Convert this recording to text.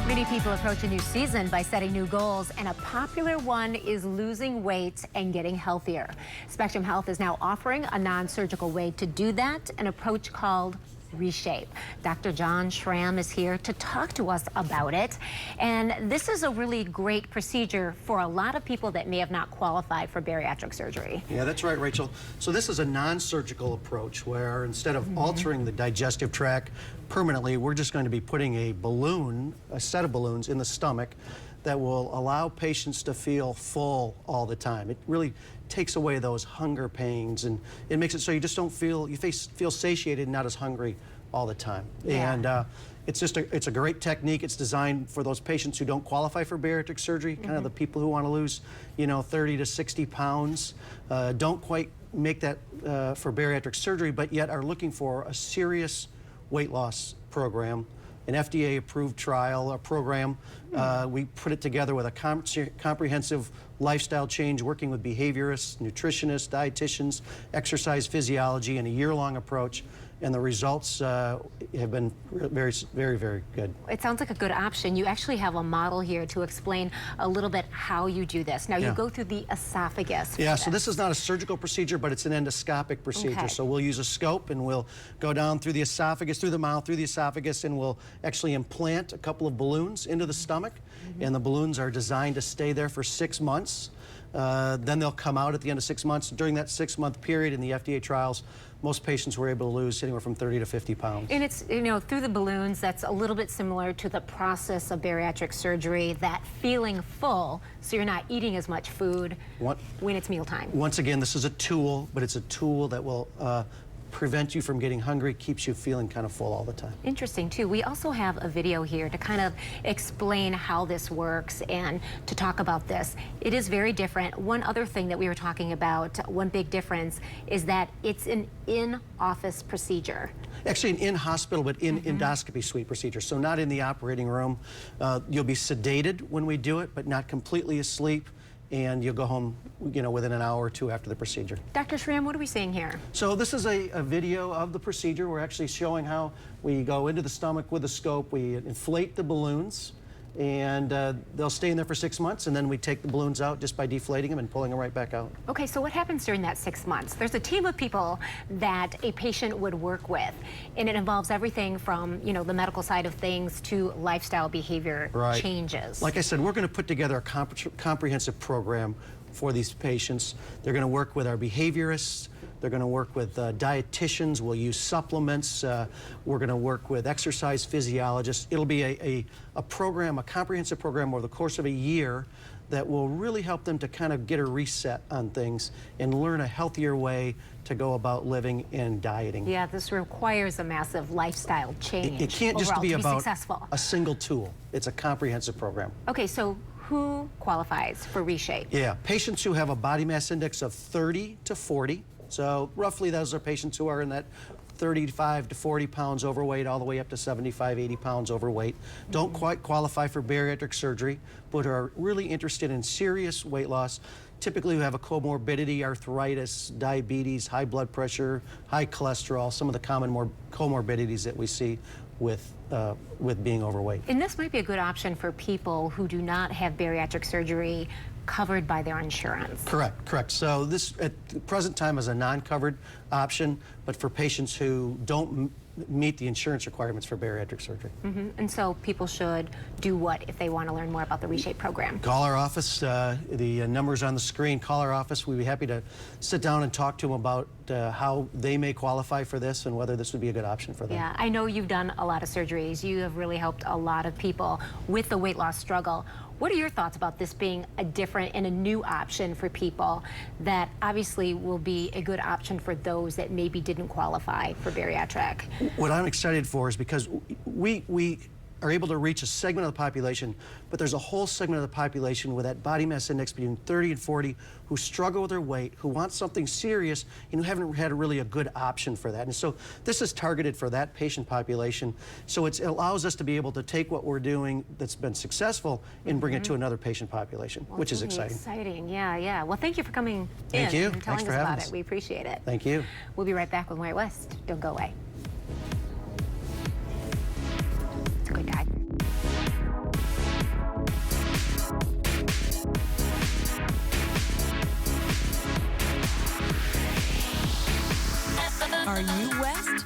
Many people approach a new season by setting new goals, and a popular one is losing weight and getting healthier. Spectrum Health is now offering a non-surgical way to do that, an approach called ReShape. Dr. John Schram is here to talk to us about it. And this is a really great procedure for a lot of people that may have not qualified for bariatric surgery. Yeah, that's right, Rachel. So this is a non-surgical approach where instead of altering the digestive tract permanently, we're just going to be putting a balloon, a set of balloons in the stomach that will allow patients to feel full all the time. It really takes away those hunger pains, and it makes it so you just don't feel, feel satiated and not as hungry all the time. Yeah. And it's a great technique. It's designed for those patients who don't qualify for bariatric surgery, kind of the people who want to lose, 30 to 60 pounds, don't quite make that for bariatric surgery, but yet are looking for a serious weight loss program, an FDA-approved trial, a program. We put it together with a comprehensive lifestyle change, working with behaviorists, nutritionists, dietitians, exercise physiology, and a year-long approach. And the results have been very, very, very good. It sounds like a good option. You actually have a model here to explain a little bit how you do this. Now, you go through the esophagus. Yeah, so this is not a surgical procedure, but it's an endoscopic procedure. Okay. So we'll use a scope, and we'll go down through the esophagus, through the mouth, through the esophagus, and we'll actually implant a couple of balloons into the stomach. And the balloons are designed to stay there for 6 months. Then they'll come out at the end of 6 months. During that 6-month period in the FDA trials, most patients were able to lose anywhere from 30 to 50 pounds. And it's, through the balloons, that's a little bit similar to the process of bariatric surgery, that feeling full, so you're not eating as much food when it's mealtime. Once again, this is a tool, but it's a tool that will prevent you from getting hungry, keeps you feeling kind of full all the time. Interesting, too. We also have a video here to kind of explain how this works and to talk about this. It is very different. One other thing that we were talking about, one big difference, is that it's an in-office procedure. Actually, an in-hospital, but in endoscopy suite procedure, so not in the operating room. You'll be sedated when we do it, but not completely asleep. And you'll go home, within an hour or two after the procedure. Dr. Schram, what are we seeing here? So this is a video of the procedure. We're actually showing how we go into the stomach with a scope. We inflate the balloons, and they'll stay in there for 6 months, and then we take the balloons out just by deflating them and pulling them right back out. Okay, so what happens during that 6 months? There's a team of people that a patient would work with, and it involves everything from, the medical side of things to lifestyle behavior changes. Like I said, we're going to put together a comprehensive program for these patients. They're going to work with our behaviorists. They're going to work with dietitians. We'll use supplements. We're going to work with exercise physiologists. It'll be a program, a comprehensive program over the course of a year that will really help them to kind of get a reset on things and learn a healthier way to go about living and dieting. Yeah, this requires a massive lifestyle change. It can't just be about successful. A single tool. It's a comprehensive program. Okay, so who qualifies for ReShape? Yeah, patients who have a body mass index of 30 to 40. So roughly those are patients who are in that 35 to 40 pounds overweight, all the way up to 75, 80 pounds overweight. Don't quite qualify for bariatric surgery, but are really interested in serious weight loss. Typically who have a comorbidity, arthritis, diabetes, high blood pressure, high cholesterol, some of the common comorbidities that we see with being overweight. And this might be a good option for people who do not have bariatric surgery covered by their insurance. Correct. So this at the present time is a non-covered option, but for patients who don't meet the insurance requirements for bariatric surgery. And so people should do what if they want to learn more about the ReShape program? Call our office. The number's on the screen. Call our office. We'd be happy to sit down and talk to them about how they may qualify for this and whether this would be a good option for them. Yeah, I know you've done a lot of surgeries. You have really helped a lot of people with the weight loss struggle. What are your thoughts about this being a different and a new option for people that obviously will be a good option for those that maybe didn't qualify for bariatric? What I'm excited for is because we are able to reach a segment of the population, but there's a whole segment of the population with that body mass index between 30 and 40 who struggle with their weight, who want something serious, and who haven't had really a good option for that. And so this is targeted for that patient population. So it allows us to be able to take what we're doing that's been successful and bring it to another patient population, which is exciting. Exciting, yeah, yeah. Well, thank you for coming Thank you. and telling Thanks for us having about us. it. We appreciate it. Thank you. We'll be right back with White West. Don't go away. It's a good dive. Are you West